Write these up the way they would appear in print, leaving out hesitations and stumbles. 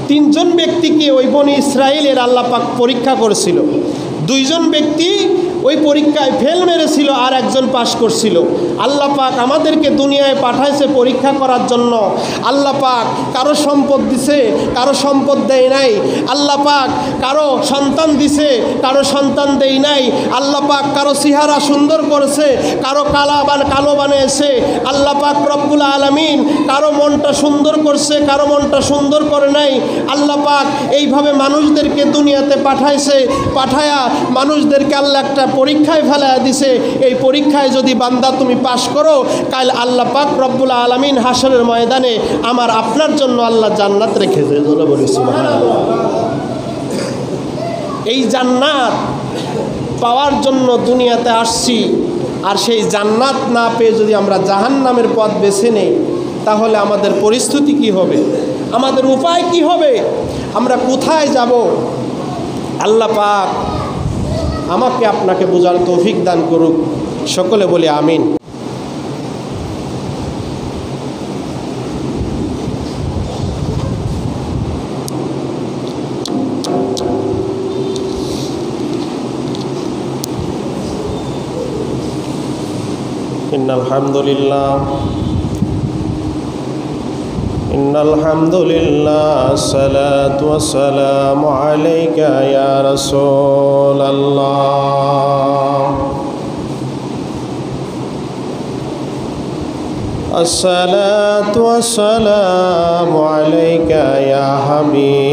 তিনজন ব্যক্তিকে ওই বনি ইসরায়েলের আল্লাহ পাক পরীক্ষা করেছিল। দুইজন ব্যক্তি ওই পরীক্ষায় ফেল মেরেছিল, আর একজন পাশ করছিল। আল্লাহ পাক আমাদেরকে দুনিয়ায় পাঠাইছে পরীক্ষা করার জন্য। আল্লাহ পাক কারো সম্পদ দিছে, কারো সম্পদ দেয় নাই। আল্লাহ পাক কারো সন্তান দিছে, কারো সন্তান দেয় নাই। আল্লাহ পাক কারো চেহারা সুন্দর করেছে, কারো কালো বানিয়েছে। আল্লাহ পাক রব্বুল আলামিন কারো মনটা সুন্দর করছে, কারো মনটা সুন্দর করে নাই। আল্লাহ পাক এইভাবে মানুষদেরকে দুনিয়াতে পাঠাইছে, পাঠায়া মানুষদেরকে আল্লাহ একটা পরীক্ষায় ফেলাইয়া দিছে। এই পরীক্ষায় যদি বান্দা তুমি পাশ করো, কাল আল্লাহ পাক রব্বুল আলামিন হাসরের ময়দানে আমার আপনার জন্য আল্লাহ জান্নাত রেখেছে। বলি সুবহানাল্লাহ। এই জান্নাত পাওয়ার জন্য দুনিয়াতে আসছি, আর সেই জান্নাত না পেয়ে যদি আমরা জাহান্নামের পথ বেছে নেই, তাহলে আমাদের পরিস্থিতি কি হবে, আমাদের উপায় কি হবে, আমরা কোথায় যাব? আল্লাহ পাক আমাকে আপনাকে বোঝার তৌফিক দান করুক। সকলে বলি আমিন। ইন্নাল হামদুলিল্লাহ সালাতু ওয়াসসালামু আলাইকা ইয়া রাসূলুল্লাহ। আসসালাতু ওয়াসসালামু আলাইকা ইয়া হাবিবাল্লাহ।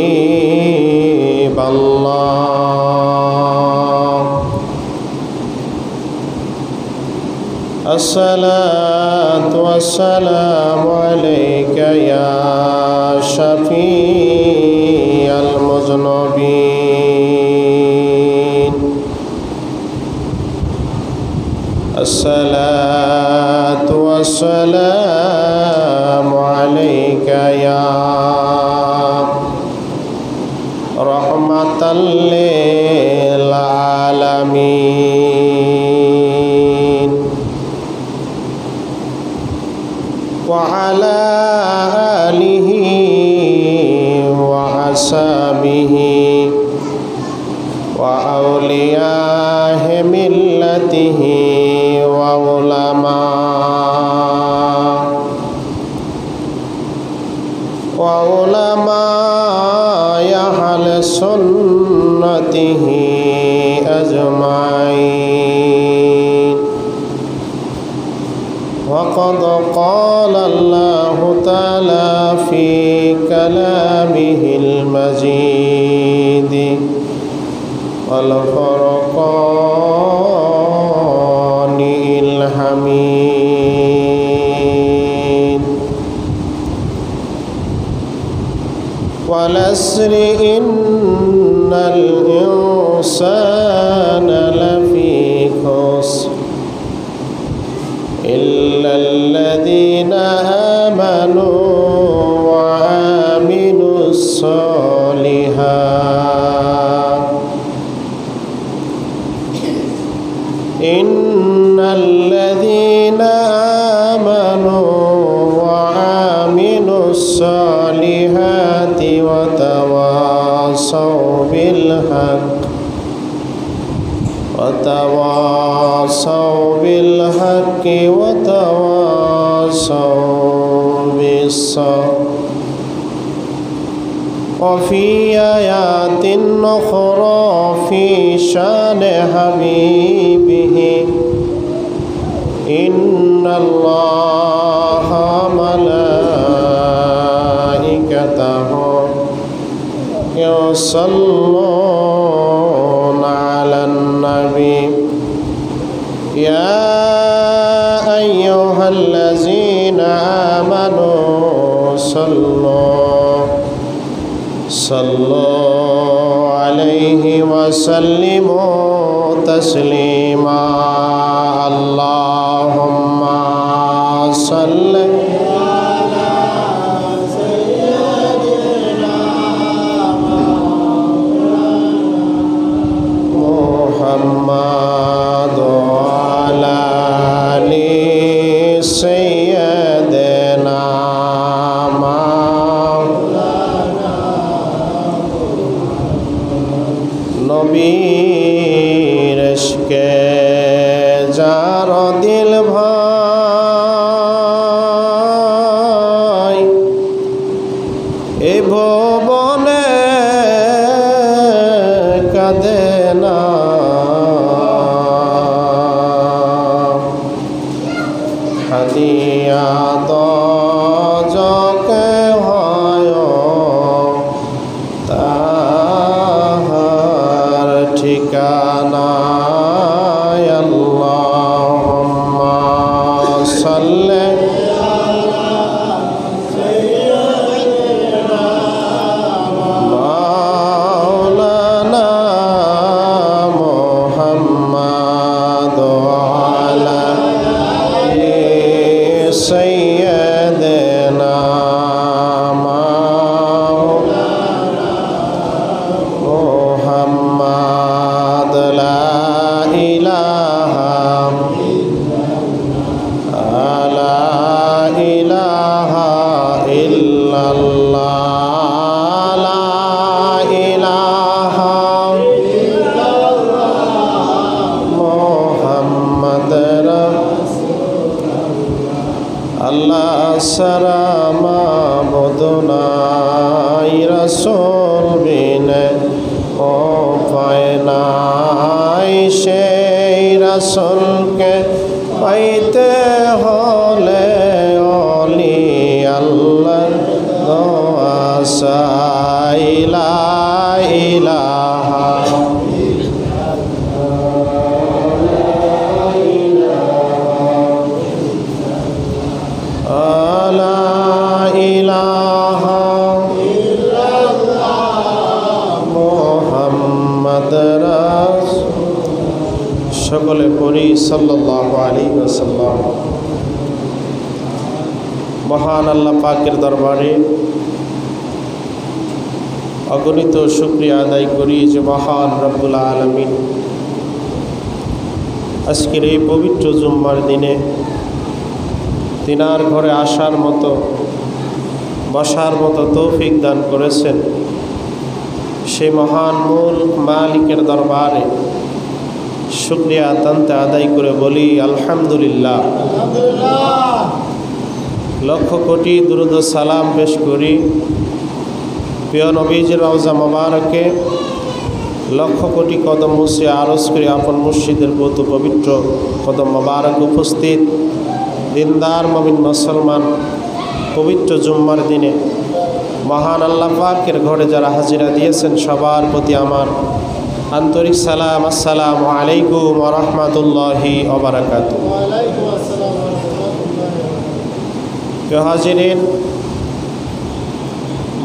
আসসালাতু ওয়াসসালামু আলাইকা ইয়া শাফিয়াল মুযনিবিন। আসসালাতু ওয়াসসালামু আলাইকা ইয়া রাহমাতাল লিল আলামিন। وعلى آله وأصحابه وأولياء ملته وعلماء أهل سنته أجمعين. وقد قال الله تعالى في كلامه المجيد والفرقان الحميد والعصر إن الإنسان لفي خسر إلا الذين آمنوا وعملوا الصالحات إن الذين آمنوا وعملوا الصالحات وتواصوا بالحق وتواصوا بالصبر. وفي آيات أخرى في شأن حبيبه إن الله ملائكته يصلون على النبي يا أيها الذين آمنوا صلوا عليه وسلموا تسليما. اللهم صل على سيدنا محمد وعلى آل سيدنا مولانا নবীর ইশকে যার দিল ভাই এ ভুবনে কাঁদে না হাদিয়া দজকে হয় তাহার ঠিকানা আল্লাহুম্মা সাল্লি মাওলানা মুহাম্মাদ ওয়া আলা সাইয়্যিদিনা মুহাম্মাদ লা ইলাহা ইল্লাল্লাহ লা ইলাহা মুহাম্মাদ আল্লাহ সারা মাবুদ নাই রাসূল বিনে ও পায় নাই সেই রাসূলকে পাইতে হলে অলি আল্লাহর দোয়া চাই লা ইলাহা লা ইলাহা মুহাম্মাদ রাসূল সকলে পড়ি সাল্লাল্লাহু আলাইহি ওয়াসাল্লাম। মহান আল্লাহ পাকের দরবারে অগণিত শুকরিয়া আদায় করি যে মহান রব্বুল আলামিন আজকের এই পবিত্র জুম্মার দিনে তিনার ঘরে আসার মতো বসার মতো তৌফিক দান করেছেন। সেই মহান মূল মালিকের দরবারে শুকরিয়া তান্তে আদায় করে বলি আলহামদুলিল্লাহ। লক্ষ কোটি দুরূদ ও সালাম পেশ করি প্রিয় নবীজির রওজা মোবারকে, লক্ষ কোটি কদম মুছে আরজ করি আপন মুর্শিদের বহুত পবিত্র কদম মোবারক উপস্থিত দিনদার মুমিন মুসলমান পবিত্র জুম্মার দিনে মহান আল্লাহ পাকের ঘরে যারা হাজিরা দিয়েছেন সবার প্রতি আমার আন্তরিক সালাম। আসসালামু আলাইকুম ওয়া রাহমাতুল্লাহি ওয়া বারাকাতুহু। প্রিয় হাজিরিন,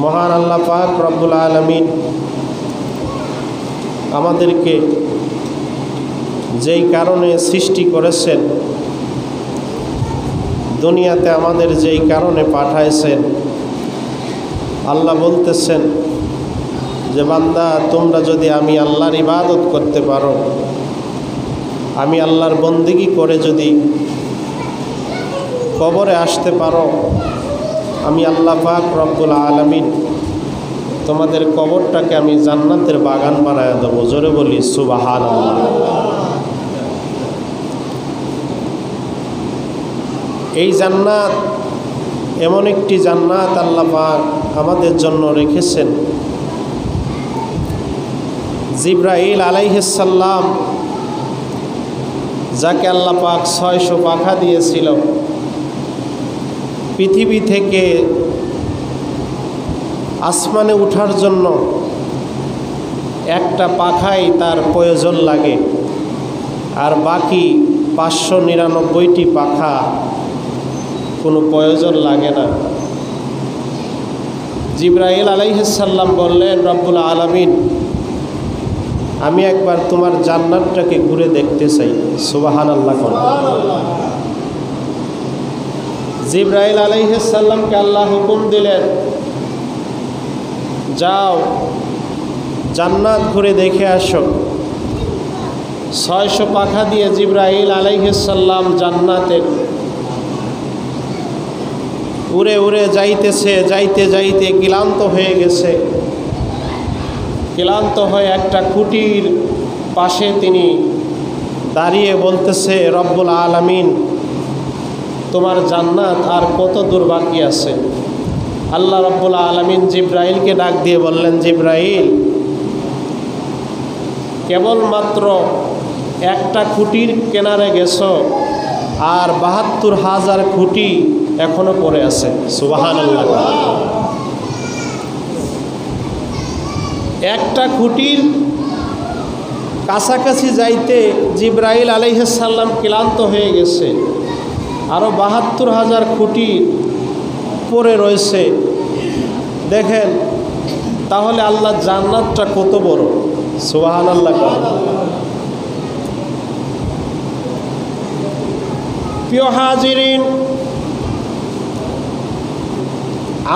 মহান আল্লাহ পাক রব্বুল আলামিন আমাদেরকে যেই কারণে সৃষ্টি করেছেন, দুনিয়াতে আমাদের যেই কারণে পাঠাইছেন, আল্লাহ বলতেছেন যে বান্দা তোমরা যদি আমি আল্লাহর ইবাদত করতে পারো, আমি আল্লাহর বন্দেগী করে যদি কবরে আসতে পারো, আমি আল্লাহ পাক রব্বুল আলামিন তোমাদের কবরটাকে আমি জান্নাতের বাগান বানায় দেবো। জোরে বলি সুবহানাল্লাহ। এই জান্নাত এমন একটি জান্নাত আল্লাহ পাক আমাদের জন্য রেখেছেন। জিবরাইল আলাইহিস সালাম যাকে আল্লাহ পাক 600 পাখা দিয়েছিল, পৃথিবী থেকে আসমানে ওঠার জন্য একটা পাখাই তার প্রয়োজন লাগে, আর বাকি 599টি পাখা কোনো প্রয়োজন লাগে না। জিবরাইল আলাইহিস সালাম বললেন, রব্বুল আলামিন আমি একবার তোমার জান্নাতটাকে ঘুরে দেখতে চাই। সুবহানাল্লাহ। জিবরাইল আলাইহিস সালামকে আল্লাহ হুকুম দিলেন, যাও জান্নাত ঘুরে দেখে আসো। 600 পাখা দিয়ে জিবরাইল আলাইহিস সালাম জান্নাতের উড়ে উড়ে যাইতেছে, যাইতে যাইতে ক্লান্ত হয়ে গেছে। ক্লান্ত হয়ে একটা খুঁটির পাশে তিনি দাঁড়িয়ে বলতেছে, রব্বুল আলামিন, তোমার জান্নাত আর কত দূর বাকি আছে? আল্লাহ রব্বুল আলামিন জিব্রাইলকে ডাক দিয়ে বললেন, জিব্রাইল, কেবলমাত্র একটা খুঁটির কিনারে গেছো, আর ৭২,০০০ খুঁটি এখনো পড়ে আছে। সুবহানাল্লাহ। একটা খুঁটির কাছাকাছি যাইতে জিব্রাইল আলাইহিস সালাম ক্লান্ত হয়ে গেছে, আরও ৭২,০০০ খুঁটি পড়ে রয়েছে। দেখেন তাহলে আল্লাহ জান্নাতটা কত বড়। সুবহানাল্লাহ। প্রিয় হাজিরিন,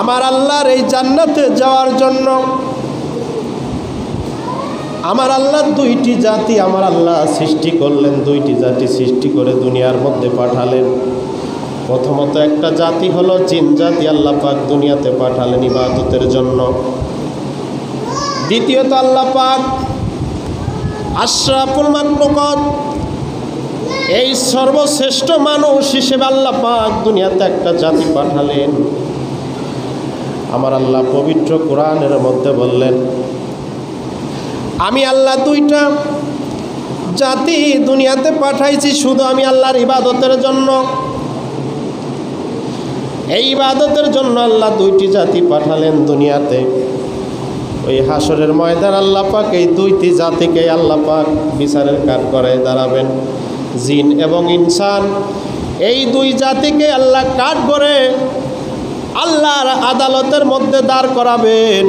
আমার আল্লাহর এই জান্নাতে যাওয়ার জন্য আমার আল্লাহ দুইটি জাতি আমার আল্লাহ সৃষ্টি করলেন, দুইটি জাতি সৃষ্টি করে দুনিয়ার মধ্যে পাঠালেন। প্রথমত একটা জাতি হলো জিন জাতি, আল্লাহ পাক দুনিয়াতে পাঠালেন ইবাদতের জন্য। দ্বিতীয়ত আল্লাহ পাক আশরাফুল মাখলুকাত, এই সর্বশ্রেষ্ঠ মানুষ হিসেবে আল্লাহ পাক দুনিয়াতে একটা জাতি পাঠালেন। আমার আল্লাহ পবিত্র কোরআনের মধ্যে বললেন, আমি আল্লাহ দুইটা জাতি দুনিয়াতে পাঠাইছি শুধু আমি আল্লাহর ইবাদতের জন্য। এই ইবাদতের জন্য আল্লাহ দুইটি জাতি পাঠালেন দুনিয়াতে। ওই হাসরের ময়দান আল্লাহ পাক এই দুইটি জাতিকে আল্লাহ পাক বিচারের কাঠ করায় দাঁড়াবেন। জিন এবং ইনসান, এই দুই জাতিকে আল্লাহ কাঠ করে আল্লাহর আদালতের মধ্যে দাঁড় করাবেন।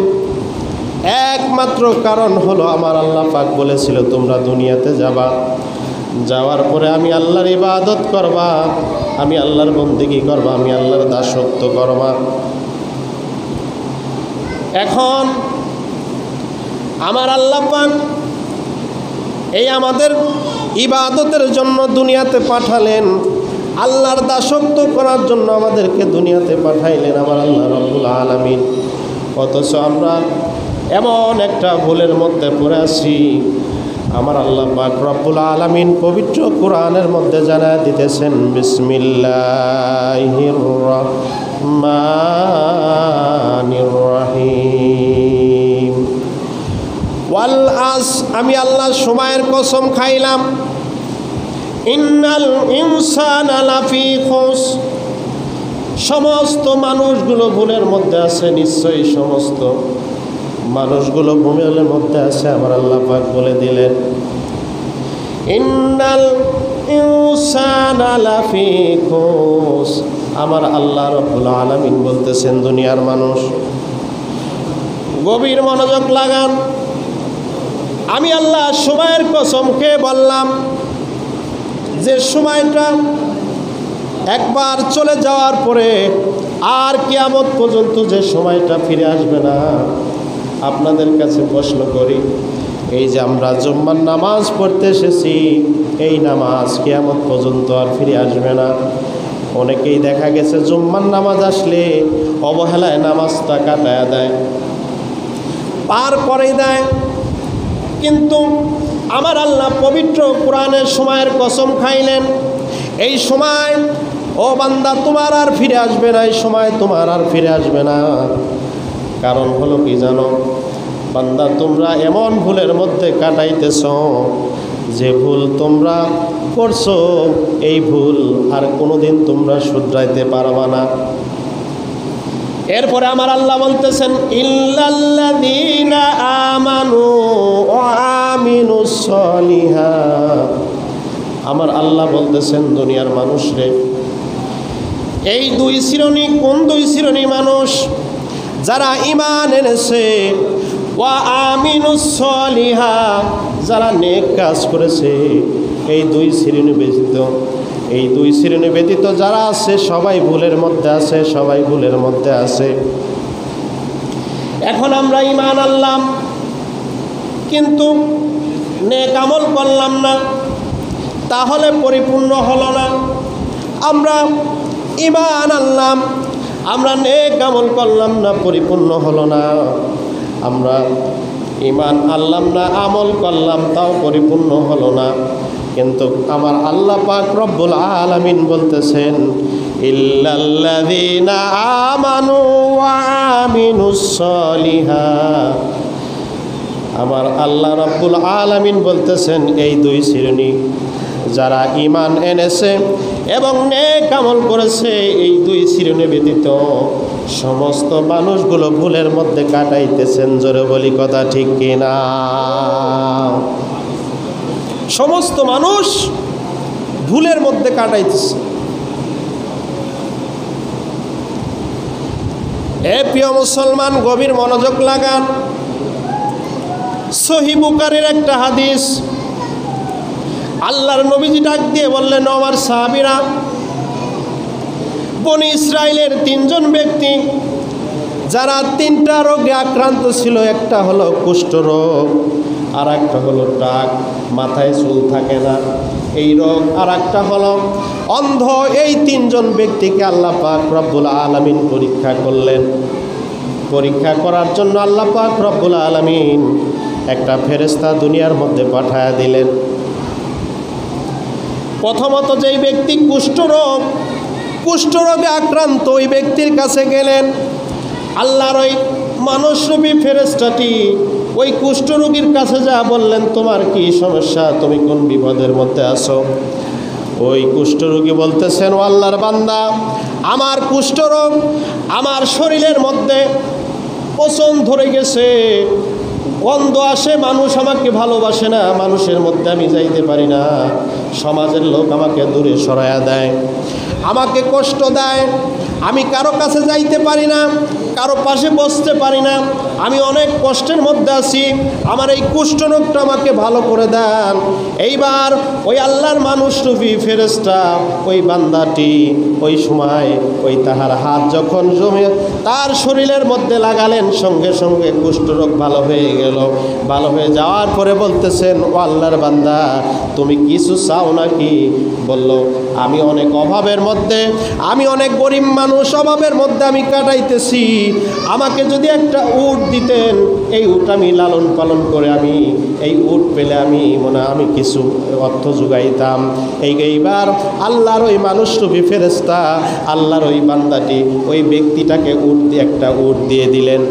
একমাত্র কারণ হলো আমার আল্লাহ পাক বলেছিল, তোমরা দুনিয়াতে যাবা, যাওয়ার পরে আমি আল্লাহর ইবাদত করবা, আমি আল্লাহর বন্দেগী করবা, আমি আল্লাহর দাসত্ব করবা। এখন আমার আল্লাহ পাক এই আমাদের ইবাদতের জন্য দুনিয়াতে পাঠালেন, আল্লাহর দাসত্ব করার জন্য আমাদেরকে দুনিয়াতে পাঠাইলেন আমার আল্লাহ রব্বুল আলামিন। অথচ আমরা এমন একটা ভুলের মধ্যে পড়ে আছি। আমার আল্লাহ পাক রব্বুল আলামিন পবিত্র কোরআনের মধ্যে জানায় দিতেছেন, বিসমিল্লাহির রহমানির রহিম। ওয়াল আস, আমি আল্লাহ সময়ের কসম খাইলাম। ইন্নাল ইনসানা লাফি খুস, সমস্ত মানুষগুলো ভুলের মধ্যে আছে, নিশ্চয়ই সমস্ত মানুষগুলো ভুলের মধ্যে আছে। আমার আল্লাহ পাক বলে দিলেন, ইন্নাল ইনসানা লাফি খুস। আমার আল্লাহ রব্বুল আলামিন বলতেছেন, দুনিয়ার মানুষ গভীর মনোযোগ লাগান। আমি আল্লাহ সময়ের কসমকে বললাম যে সময়টা একবার চলে যাওয়ার পরে আর কিয়ামত পর্যন্ত যে সময়টা ফিরে আসবে না। আপনাদের কাছে প্রশ্ন করি, এই যে আমরা জুম্মার নামাজ পড়তে এসেছি, এই নামাজ কিয়ামত পর্যন্ত আর ফিরে আসবে না। অনেকেই দেখা গেছে জুম্মার নামাজ আসলে অবহেলায় নামাজটা কাটায়া দেয়, পার করে দেয়। কিন্তু আমার আল্লাহ পবিত্র কোরআনের সময়ের কসম খাইলেন, এই সময় ও বান্দা তোমার আর ফিরে আসবে না, এই সময় তোমার আর ফিরে আসবে না। কারণ হলো কি জানো বান্দা, তোমরা এমন ভুলের মধ্যে কাটাইতেছ যে ভুল তোমরা করছো, এই ভুল আর কোনোদিন তোমরা শুধরাইতে পারবা না। এরপরে আমার আল্লাহ বলতেছেন, ইল্লাল্লাযীনা আমানু ওয়া আমিনুস সলিহাত। আমার আল্লাহ বলতেছেন, দুনিয়ার মানুষরে, এই দুই শ্রেণী, কোন দুই শ্রেণী মানুষ? যারা ঈমান এনেছে, ওয়া আমিনুস সলিহাত, যারা নেক কাজ করেছে। এই দুই শ্রেণী ব্যতীত, এই দুই শ্রেণী ব্যতীত যারা আছে সবাই ভুলের মধ্যে আছে, সবাই ভুলের মধ্যে আছে। এখন আমরা ঈমান আনলাম কিন্তু নেক আমল করলাম না, তাহলে পরিপূর্ণ হলো না। আমরা ঈমান আনলাম, আমরা নেক আমল করলাম না, পরিপূর্ণ হলো না। আমরা ঈমান আনলাম না, আমল করলাম, তাও পরিপূর্ণ হলো না। কিন্তু আমার আল্লাহ পাক রব্বুল আলামিন বলতেছেন, ইল্লাল্লাযীনা আমানু ওয়া আমিনুস সলিহাত। আমার আল্লাহ রব্বুল আলামিন বলতেছেন, এই দুই শ্রেণী যারা ঈমান এনেছে এবং নেক আমল করেছে, এই দুই শ্রেণী ব্যতীত সমস্ত মানুষগুলো ভুলের মধ্যে কাটাইতেছেন। জোরে বলি কথা ঠিক কিনা? সমস্ত মানুষ ভুলের মধ্যে কাটাইতেছে। এ প্রিয় মুসলমান, গভীর মনোযোগ লাগান। সহিহ বুখারীর একটা হাদিস, আল্লাহর নবীজি ডাক দিয়ে বললেন, আমার সাহাবীরা, বনি ইসরাইলের 3 জন ব্যক্তি যারা 3টা রোগে আক্রান্ত ছিল। একটা হলো কুষ্ঠরোগ, আর একটা হলো টাক, মাথায় চুল থাকে না এই রোগ, আর একটা হলো অন্ধ। এই 3 জন ব্যক্তিকে আল্লাহ পাক রব্বুল আলামিন পরীক্ষা করলেন। পরীক্ষা করার জন্য আল্লাহ পাক রব্বুল আলামিন একটা ফেরেশতা দুনিয়ার মধ্যে পাঠায়া দিলেন। প্রথমত যেই ব্যক্তি কুষ্ঠরোগে আক্রান্ত, ওই ব্যক্তির কাছে গেলেন। আল্লাহর ওই মানুষরূপী ফেরেশতাটি ওই কুষ্ঠরোগীর কাছে যা বললেন, তোমার কি সমস্যা, তুমি কোন বিপদের মধ্যে আছো? ওই কুষ্ঠরোগী বলতেছেন, ও আল্লাহর বান্দা, আমার কুষ্ঠরোগ, আমার শরীরের মধ্যে পচন ধরে গেছে, গন্ধ আসে, মানুষ আমাকে ভালোবাসে না, মানুষের মধ্যে আমি যাইতে পারি না, সমাজের লোক আমাকে দূরে সরাইয়া দেয়, আমাকে কষ্ট দেয়, আমি কারো কাছে যাইতে পারি না, কারো পাশে বসতে পারি না, আমি অনেক কষ্টের মধ্যে আছি, আমার এই কুষ্ঠরোগটা আমাকে ভালো করে দেন। এইবার ওই আল্লাহর মানুষরূপী ফেরেশতা ওই বান্দাটি ওই সময় ওই তাহার হাত যখন জমে তার শরীরের মধ্যে লাগালেন, সঙ্গে সঙ্গে কুষ্ঠরোগ ভালো হয়ে গেল। ভালো হয়ে যাওয়ার পরে বলতেছেন, ও আল্লাহর বান্দা, তুমি কিছু চাও নাকি? বলল, আমি অনেক অভাবের মধ্যে, আমি অনেক গরিব মানুষ, অভাবের মধ্যে আমি কাটাইতেছি, আমাকে যদি একটা উট দিতেন, এই উট আমি লালন পালন করে আমি এই উট পেলে আমি কিছু অর্থ যোগাইতাম। এইবার আল্লাহর ওই মানুষরূপী ফেরেশতা আল্লাহর ওই বান্দাটি ওই ব্যক্তিটাকে একটা উট দিয়ে দিলেন।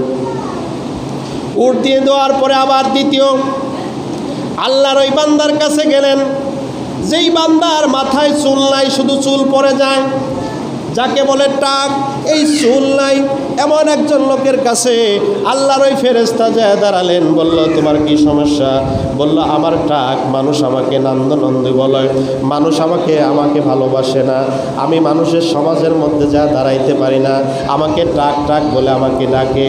উট দিয়ে দেওয়ার পরে আবার দ্বিতীয় আল্লাহর ওই বান্দার কাছে গেলেন। যেই বান্দার মাথায় চুল নাই, শুধু চুল পড়ে যায়, যাকে বলে টাক, এই চুল নাই, এমন একজন লোকের কাছে আল্লাহর ওই ফেরেশতা যায় দাঁড়ালেন। বলল, তোমার কি সমস্যা? বলল, আমার টাক, মানুষ আমাকে নন্দ বলে, মানুষ আমাকে ভালোবাসে না, আমি মানুষের সমাজের মধ্যে যা দাঁড়াইতে পারি না, আমাকে টাক বলে আমাকে ডাকে,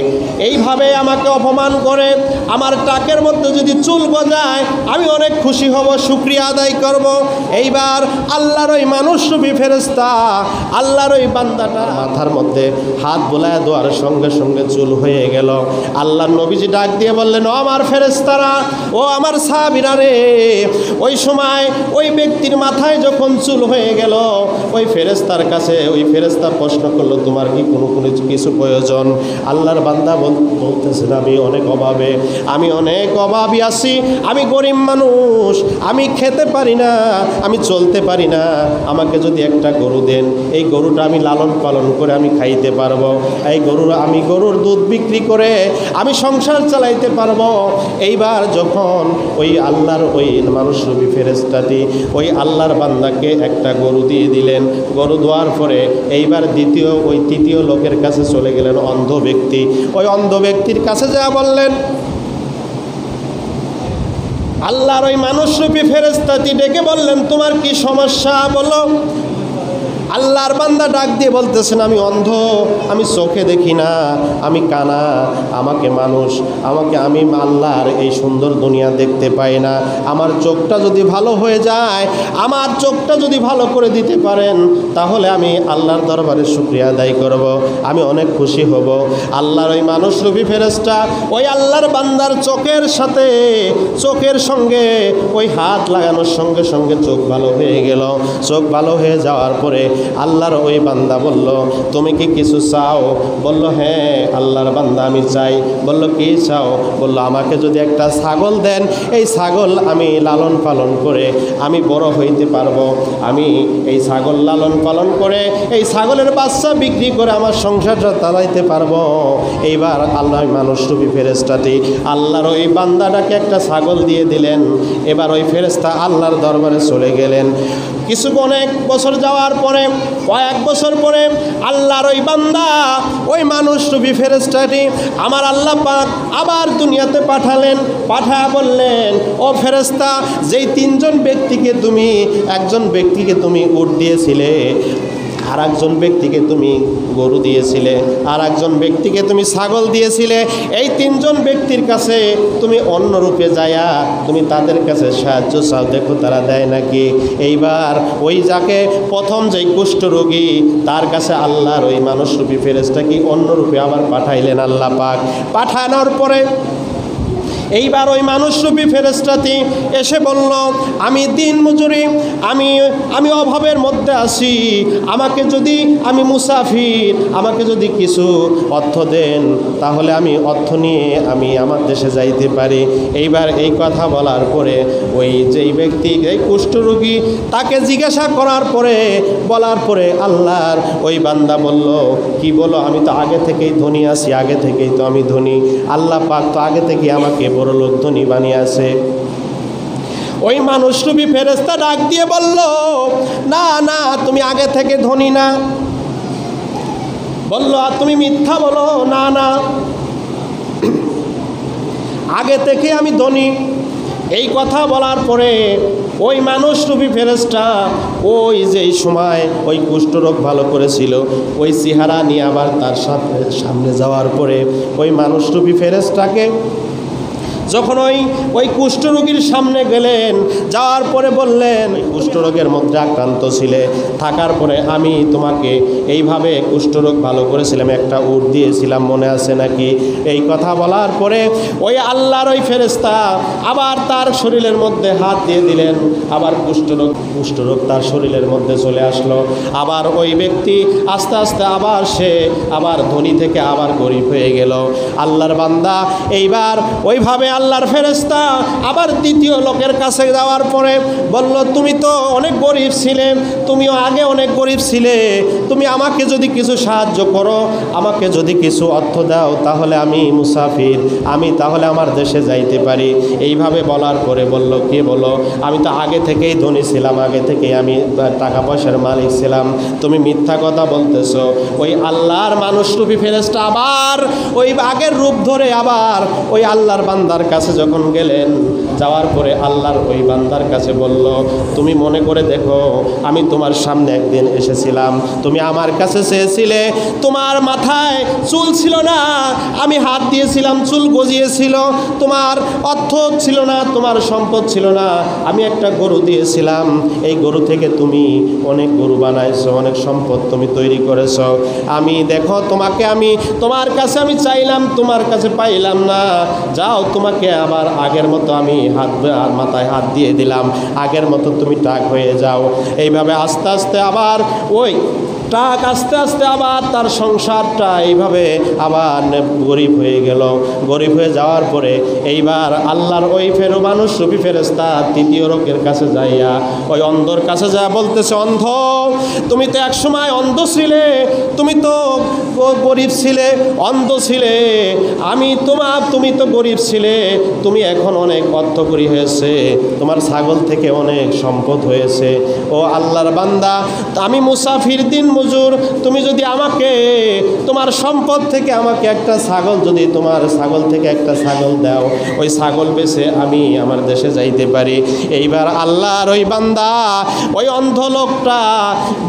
এইভাবে আমাকে অপমান করে। আমার টাকের মধ্যে যদি চুল গজায় আমি অনেক খুশি হব, শুকরিয়া আদায় করব। এইবার আল্লাহর ওই মানুষরূপী ফেরেশতা আল্লাহর ওই বান্দাটা মাথার মধ্যে হাত বোলায় দেওয়ার সঙ্গে সঙ্গে চুল হয়ে গেল। আল্লাহর নবীজি ডাক দিয়ে বললেন, ও আমার ফেরেশতারা, ও আমার সাহাবীরা রে, ওই সময় ওই ব্যক্তির মাথায় যখন চুল হয়ে গেল, ওই ফেরেশতার কাছে ওই ফেরেশতা প্রশ্ন করলো, তোমার কি কোনো কিছু প্রয়োজন? আল্লাহর বান্দা বলতেছেন, আমি অনেক অভাবী আছি, আমি গরিব মানুষ, আমি খেতে পারি না, আমি চলতে পারি না, আমাকে যদি একটা গরু দেন, এই গরুটা আমি লালন পালন করে আমি খাইতে পারবো, এই গরুর দুধ বিক্রি করে আমি সংসার চালাইতে পারবো। এইবার যখন ওই আল্লাহর ওই মানুষরূপী ফেরেশতাটি ওই আল্লাহর বান্দাকে একটা গরু দিয়ে দিলেন। গরু দেওয়ার পরে এইবার তৃতীয় লোকের কাছে চলে গেলেন, অন্ধ ব্যক্তি। ওই অন্ধ ব্যক্তির কাছে যা বললেন, আল্লাহর ওই মানুষরূপী ফেরেশতাটি ডেকে বললেন, তোমার কি সমস্যা বলো? আল্লাহর বান্দা ডাক দিয়ে বলতেছেন, আমি অন্ধ, আমি চোখে দেখি না, আমি কানা, আমি আল্লাহর এই সুন্দর দুনিয়া দেখতে পাই না, আমার চোখটা যদি ভালো হয়ে যায়, আমার চোখটা যদি ভালো করে দিতে পারেন, তাহলে আমি আল্লাহর দরবারে শুকরিয়া আদায় করব, আমি অনেক খুশি হব। আল্লাহর ওই মানুষরূপী ফেরেশতা ওই আল্লাহর বান্দার চোখের সঙ্গে ওই হাত লাগানোর সঙ্গে সঙ্গে চোখ ভালো হয়ে গেল। চোখ ভালো হয়ে যাওয়ার পরে আল্লাহর ওই বান্দা বলল, তুমি কি কিছু চাও? বলল, হ্যাঁ আল্লাহর বান্দা আমি চাই। বলল, কি চাও? বলল, আমাকে যদি একটা ছাগল দেন, এই ছাগল আমি লালন পালন করে আমি বড় হইতে পারবো। আমি এই ছাগল লালন পালন করে এই ছাগলের বাচ্চা বিক্রি করে আমার সংসারটা চালাইতে পারবো। এইবার আল্লাহ মানুষরূপী ফেরেশতাটি আল্লাহর ওই বান্দাটাকে একটা ছাগল দিয়ে দিলেন। এবার ওই ফেরেশতা আল্লাহর দরবারে চলে গেলেন। কিছু অনেক বছর যাওয়ার পরে, কয়েক বছর পরে আল্লাহর ওই বান্দা ওই মানুষরূপী ফেরেশতাটি আমার আল্লাহ পাক আবার দুনিয়াতে পাঠালেন। পাঠায়া বললেন, ও ফেরেশতা, যেই তিনজন ব্যক্তিকে তুমি, একজন ব্যক্তিকে তুমি উট দিয়েছিলে, আর একজন ব্যক্তিকে তুমি গরু দিয়েছিলে, আর একজন ব্যক্তিকে তুমি ছাগল দিয়েছিলে, এই তিনজন ব্যক্তির কাছে তুমি অন্য রূপে যায়া তুমি তাদের কাছে সাহায্য চাও, দেখো তারা দেয় নাকি। এইবার ওই যাকে প্রথম যেই কুষ্ঠরোগী, তার কাছে আল্লাহর ওই মানুষরূপী ফেরেশতাকে অন্য রূপে আবার পাঠাইলেন আল্লাহ পাক। পাঠানোর পরে এইবার ওই মানুষরূপী ফেরেশতাটি এসে বলল, আমি দিন মজুরি, আমি অভাবের মধ্যে আছি, আমাকে যদি, আমি মুসাফির, আমাকে যদি কিছু অর্থ দেন তাহলে আমি অর্থ নিয়ে আমি আমার দেশে যাইতে পারি। এইবার এই কথা বলার পরে ওই যেই ব্যক্তি, এই কুষ্ঠরোগী, তাকে জিজ্ঞাসা করার পরে, বলার পরে আল্লাহর ওই বান্দা বলল, কি বলো? আমি তো আগে থেকেই ধনী আছি, আগে থেকেই তো আমি ধনী, আল্লাহ পাক তো আগে থেকেই আমাকে বড় লোক ধনী বানিয়েছে। ওই মানুষরূপী ফেরেশতা ডাক দিয়ে বলল, না না, তুমি আগে থেকে ধনী না। বলল, আর তুমি মিথ্যা বলো। না না, আগে থেকে আমি ধনী। এই কথা বলার পরে ওই মানুষরূপী ফেরেশতা ওই যে সময় ওই কুষ্ঠরোগ ভালো করেছিল ওই চেহারা নিয়ে আবার তার সামনে যাওয়ার পরে ওই মানুষরূপী ফেরেশতাকে যখন ওই কুষ্ঠরোগীর সামনে গেলেন, যাওয়ার পরে বললেন, কুষ্ঠরোগের মধ্যে আক্রান্ত ছিলে, থাকার পরে আমি তোমাকে এইভাবে কুষ্ঠরোগ ভালো করেছিলাম, একটা উট দিয়েছিলাম, মনে আছে নাকি? এই কথা বলার পরে ওই আল্লাহর ওই ফেরেশতা আবার তার শরীরের মধ্যে হাত দিয়ে দিলেন, আবার কুষ্ঠরোগ তার শরীরের মধ্যে চলে আসলো। আবার ওই ব্যক্তি আস্তে আস্তে আবার সে আবার ধনী থেকে আবার গরিব হয়ে গেল। আল্লাহর বান্দা এইবার ওইভাবে আল্লাহর ফেরেশতা আবার দ্বিতীয় লোকের কাছে যাওয়ার পরে বলল, তুমি তো অনেক গরিব ছিলে, তুমিও আগে অনেক গরিব ছিলে, তুমি আমাকে যদি কিছু সাহায্য করো, আমাকে যদি কিছু অর্থ দাও, তাহলে আমি মুসাফির, আমি তাহলে আমার দেশে যাইতে পারি। এইভাবে বলার পরে বলল, কে বলো? আমি তো আগে থেকেই ধনী ছিলাম, আগে থেকেই আমি টাকা পয়সার মালিক ছিলাম, তুমি মিথ্যা কথা বলতেছো। ওই আল্লাহর মানুষরূপী ফেরেশতা আবার ওই আগের রূপ ধরে আবার ওই আল্লাহর বান্দার কাছে যখন গেলেন, যাওয়ার পরে আল্লাহর ওই বান্দার কাছে বলল, তুমি মনে করে দেখো, আমি তোমার সামনে একদিন এসেছিলাম, তুমি আমার কাছে চেয়েছিলে, তোমার মাথায় চুল ছিল না, আমি হাত দিয়েছিলাম, চুল গজিয়েছিল, তোমার অর্থ ছিল না, তোমার সম্পদ ছিল না, আমি একটা গরু দিয়েছিলাম, এই গরু থেকে তুমি অনেক গরু বানাইছো, অনেক সম্পদ তুমি তৈরি করেছো। আমি দেখো, তোমার কাছে আমি চাইলাম, তোমার কাছে পাইলাম না, যাও তোমাকে আবার আগের মতো আমি মাথায় হাত দিয়ে দিলাম, আগের মতো তুমি টাক হয়ে যাও। এইভাবে আস্তে আস্তে আবার ওই টাক আস্তে আস্তে আবার তার সংসারটা এইভাবে আবার গরিব হয়ে গেল। গরিব হয়ে যাওয়ার পরে এইবার আল্লাহর ওই মানুষরূপী ফেরেশতা তৃতীয় লোকের কাছে যাইয়া ওই অন্ধর কাছে যা বলতেছে, অন্ধ, তুমি তো একসময় অন্ধ ছিলে, তুমি তো গরিব ছিলে, অন্ধ ছিলে, তুমি তো গরিব ছিলে, তুমি এখন অনেক অর্থকরী হয়েছে, তোমার ছাগল থেকে অনেক সম্পদ হয়েছে। ও আল্লাহর বান্দা, আমি মুসাফির, দিন মজুর, তুমি যদি আমাকে তোমার সম্পদ থেকে আমাকে একটা ছাগল, যদি তোমার ছাগল থেকে একটা ছাগল দাও, ওই ছাগল বেচে আমি আমার দেশে যাইতে পারি। এইবার আল্লাহর ওই বান্দা ওই অন্ধ লোকটা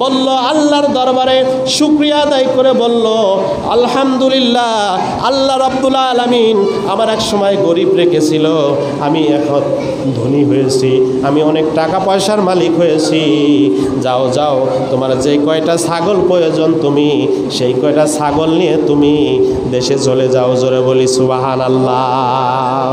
বলল, আল্লাহর দরবারে শুকরিয়া আদায় করে বলল, আলহামদুলিল্লাহ, আল্লাহ রাব্বুল আলামিন আমার এক সময় গরিব রেখেছিল, আমি এখন ধনী হয়েছি, আমি অনেক টাকা পয়সার মালিক হয়েছি। যাও যাও, তোমার যে কয়টা ছাগল প্রয়োজন তুমি সেই কয়টা ছাগল নিয়ে তুমি দেশে চলে যাও। জোরে বলি সুবহানাল্লাহ।